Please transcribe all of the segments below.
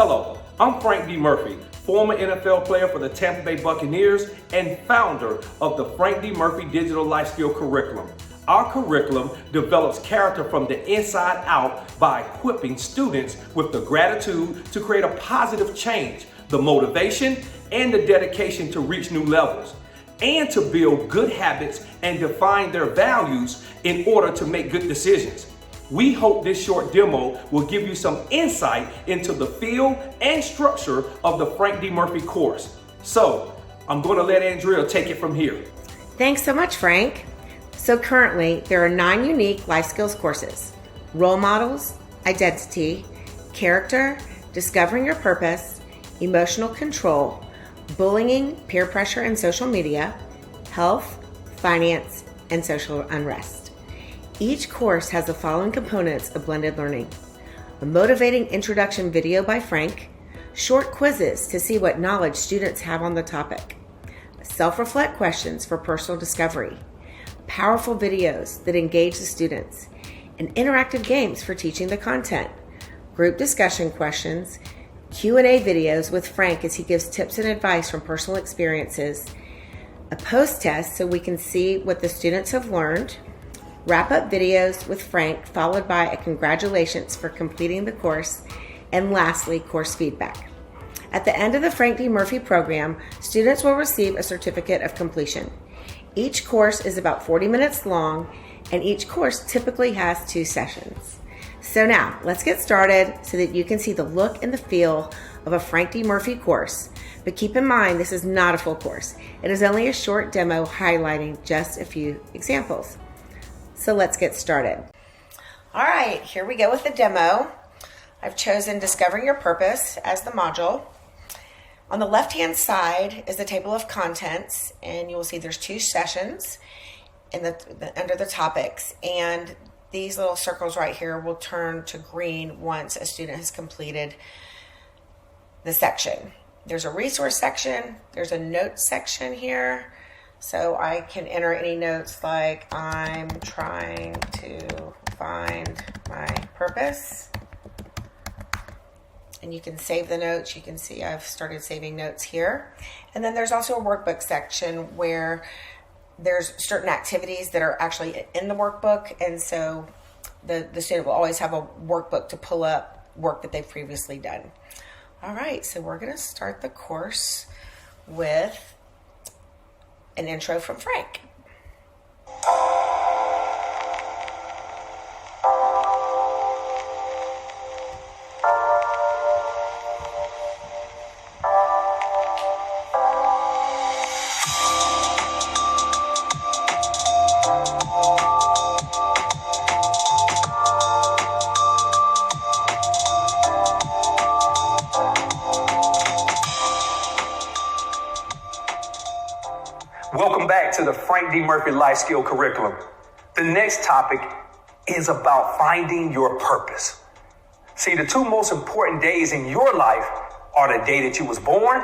Hello, I'm Frank D. Murphy, former NFL player for the Tampa Bay Buccaneers and founder of the Frank D. Murphy Digital Life Skill Curriculum. Our curriculum develops character from the inside out by equipping students with the gratitude to create a positive change, the motivation, and the dedication to reach new levels, and to build good habits and define their values in order to make good decisions. We hope this short demo will give you some insight into the feel and structure of the Frank D. Murphy course. So, I'm going to let Andrea take it from here. Thanks so much, Frank. So currently, there are 9 unique life skills courses: role models, identity, character, discovering your purpose, emotional control, bullying, peer pressure and social media, health, finance, and social unrest. Each course has the following components of blended learning: a motivating introduction video by Frank, short quizzes to see what knowledge students have on the topic, self-reflect questions for personal discovery, powerful videos that engage the students, and interactive games for teaching the content, group discussion questions, Q&A videos with Frank as he gives tips and advice from personal experiences, a post-test so we can see what the students have learned, wrap-up videos with Frank followed by a congratulations for completing the course, and lastly, course feedback. At the end of the Frank D. Murphy program, students will receive a certificate of completion. Each course is about 40 minutes long, and each course typically has 2 sessions. So now, let's get started so that you can see the look and the feel of a Frank D. Murphy course. But keep in mind, this is not a full course. It is only a short demo highlighting just a few examples. So let's get started. All right, here we go with the demo. I've chosen Discovering Your Purpose as the module. On the left-hand side is the table of contents, and you will see there's 2 sessions in under the topics, and these little circles right here will turn to green once a student has completed the section. There's a resource section, there's a notes section here, so I can enter any notes like I'm trying to find my purpose. And you can save the notes. You can see I've started saving notes here. And then there's also a workbook section where there's certain activities that are actually in the workbook. And so the student will always have a workbook to pull up work that they've previously done. All right, so we're going to start the course with an intro from Frank. Welcome back to the Frank D. Murphy Life Skill Curriculum. The next topic is about finding your purpose. See, the 2 most important days in your life are the day that you was born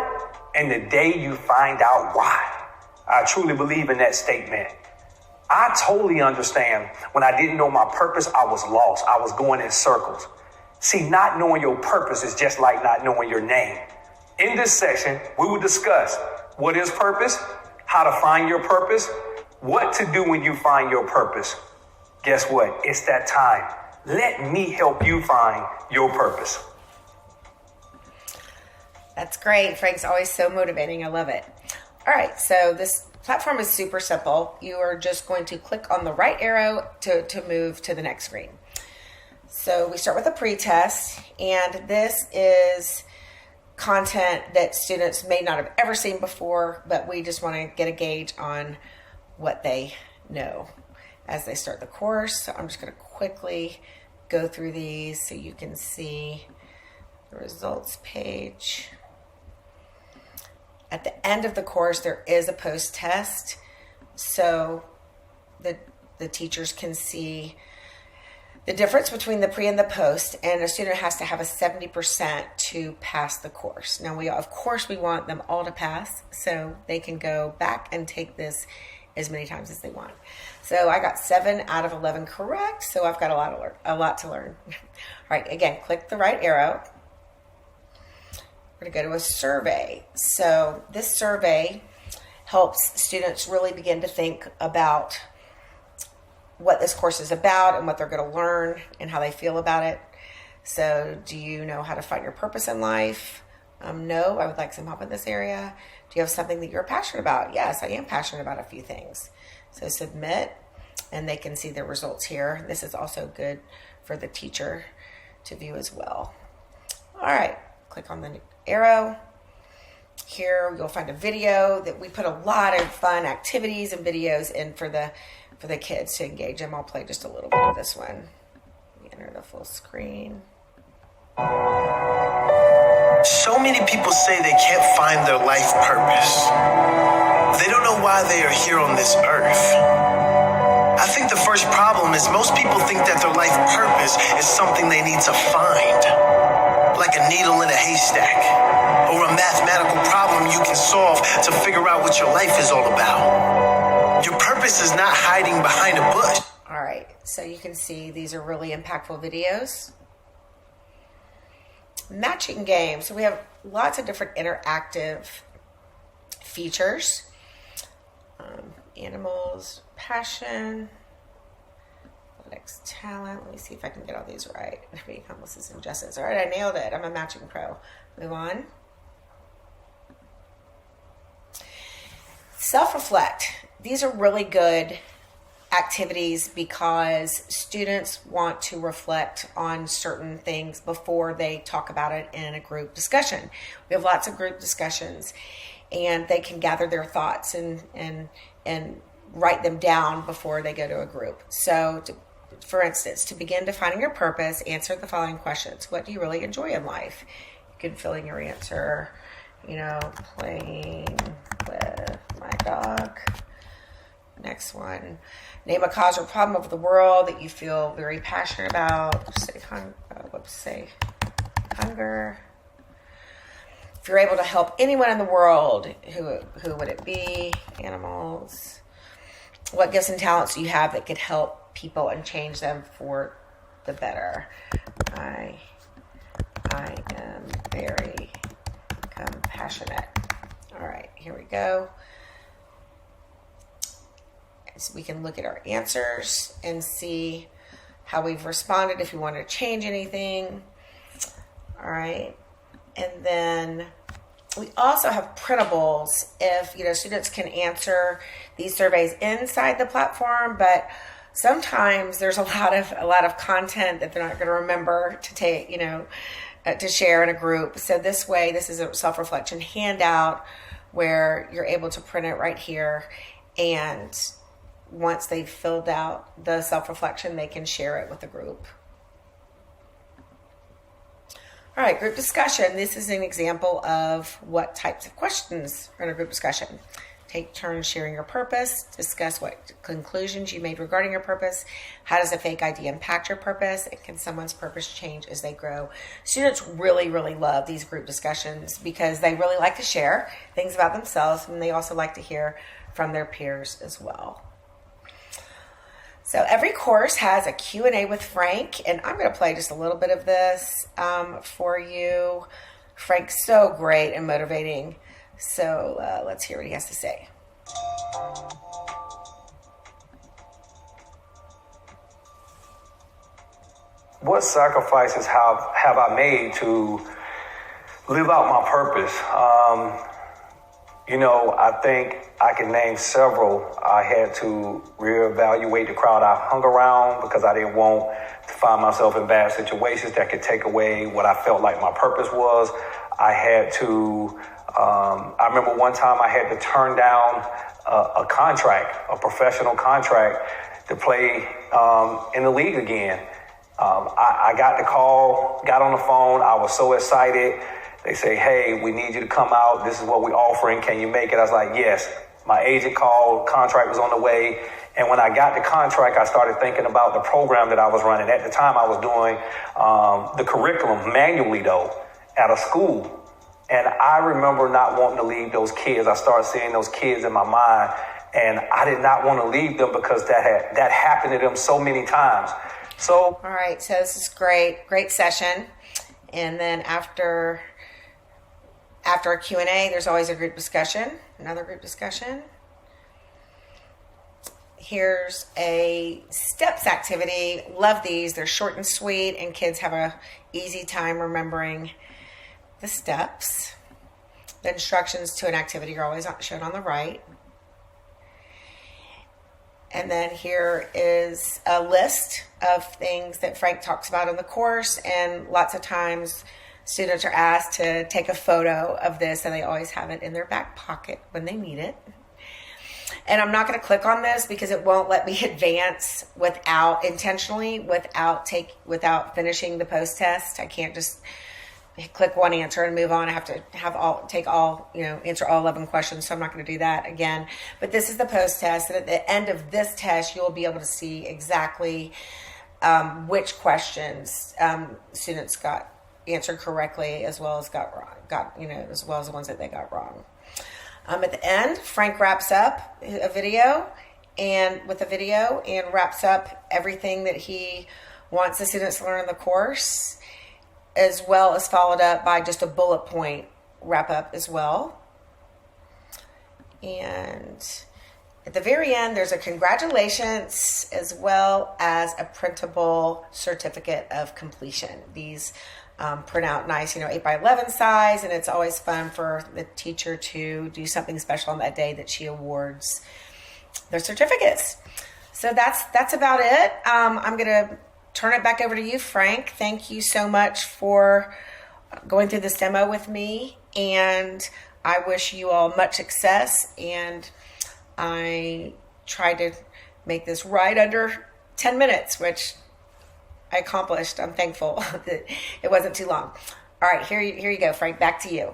and the day you find out why. I truly believe in that statement. I totally understand when I didn't know my purpose, I was lost. I was going in circles. See, not knowing your purpose is just like not knowing your name. In this session, we will discuss what is purpose, how to find your purpose, what to do when you find your purpose. Guess what? It's that time. Let me help you find your purpose. That's great. Frank's always so motivating. I love it. All right, so this platform is super simple. You are just going to click on the right arrow to move to the next screen. So we start with a pre-test, and this is content that students may not have ever seen before, but we just want to get a gauge on what they know as they start the course. So I'm just going to quickly go through these so you can see the results page. At the end of the course, there is a post-test, so the teachers can see the difference between the pre and the post, and a student has to have a 70% to pass the course. Now, of course, we want them all to pass, so they can go back and take this as many times as they want. So I got 7 out of 11 correct, so I've got a lot to learn. All right, again, click the right arrow. we're going to go to a survey. So this survey helps students really begin to think about what this course is about and what they're going to learn and how they feel about it. So do you know how to find your purpose in life? No, I would like some help in this area. Do you have something that you're passionate about? Yes, I am passionate about a few things. So submit, and they can see the results here. This is also good for the teacher to view as well. All right, click on the arrow. Here you'll find a video that we put a lot of fun activities and videos in for the kids to engage them. I'll play just a little bit of this one. Enter the full screen. So many people say they can't find their life purpose. They don't know why they are here on this earth. I think the first problem is most people think that their life purpose is something they need to find, like a needle in a haystack, or a mathematical problem you can solve to figure out what your life is all about. Your purpose is not hiding behind a bush. All right, so you can see these are really impactful videos. Matching game. So we have lots of different interactive features. Animals, passion, athletics, talent. Let me see if I can get all these right. Being homeless and justice. All right, I nailed it. I'm a matching pro. Move on. Self-reflect. These are really good activities because students want to reflect on certain things before they talk about it in a group discussion. We have lots of group discussions, and they can gather their thoughts and write them down before they go to a group. So, for instance, to begin defining your purpose, answer the following questions. What do you really enjoy in life? You can fill in your answer, playing with my dog. Next one. Name a cause or problem of the world that you feel very passionate about. Say hunger. If you're able to help anyone in the world, who would it be? Animals. What gifts and talents do you have that could help people and change them for the better? I am very compassionate. All right, here we go. So we can look at our answers and see how we've responded, if we want to change anything. All right. And then we also have printables if, students can answer these surveys inside the platform, but sometimes there's a lot of content that they're not going to remember to take, to share in a group. So this way, this is a self-reflection handout where you're able to print it right here, and once they've filled out the self-reflection, they can share it with the group. All right, group discussion. This is an example of what types of questions are in a group discussion. Take turns sharing your purpose. Discuss what conclusions you made regarding your purpose. How does a fake ID impact your purpose? And can someone's purpose change as they grow? Students really, really love these group discussions because they really like to share things about themselves, and they also like to hear from their peers as well. So every course has a Q&A with Frank, and I'm going to play just a little bit of this for you. Frank's so great and motivating. So let's hear what he has to say. What sacrifices have I made to live out my purpose? I think I can name several. I had to reevaluate the crowd I hung around because I didn't want to find myself in bad situations that could take away what I felt like my purpose was. I had to, I remember one time I had to turn down a contract, a professional contract to play in the league again. I got the call, got on the phone. I was so excited. They say, hey, we need you to come out. This is what we're offering. Can you make it? I was like, yes. My agent called. Contract was on the way. And when I got the contract, I started thinking about the program that I was running. At the time, I was doing the curriculum manually, though, at a school. And I remember not wanting to leave those kids. I started seeing those kids in my mind. And I did not want to leave them because that happened to them so many times. So, all right. So this is great session. And then after After a Q&A, there's always a group discussion, another group discussion. Here's a steps activity. Love these. They're short and sweet, and kids have a easy time remembering the steps. The instructions to an activity are always shown on the right. And then here is a list of things that Frank talks about in the course, and lots of times students are asked to take a photo of this, and they always have it in their back pocket when they need it. And I'm not going to click on this because it won't let me advance without finishing the post test. I can't just click one answer and move on. I have to answer all 11 questions. So I'm not going to do that again. But this is the post test. And at the end of this test, you'll be able to see exactly which questions students got answered correctly, as well as as well as the ones that they got wrong. At the end, Frank wraps up a video and wraps up everything that he wants the students to learn in the course, as well as followed up by just a bullet point wrap up as well. And at the very end, there's a congratulations as well as a printable certificate of completion. These print out nice, 8x11 size, and it's always fun for the teacher to do something special on that day that she awards their certificates. So that's about it. I'm going to turn it back over to you, Frank. Thank you so much for going through this demo with me, and I wish you all much success. And I tried to make this right under 10 minutes, which I accomplished. I'm thankful that it wasn't too long. All right, here you go, Frank. Back to you.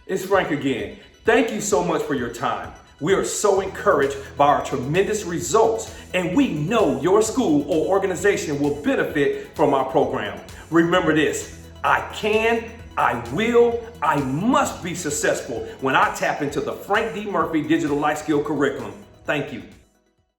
It's Frank again. Thank you so much for your time. We are so encouraged by our tremendous results, and we know your school or organization will benefit from our program. Remember this: I can, I will, I must be successful when I tap into the Frank D. Murphy Digital Life Skill Curriculum. Thank you.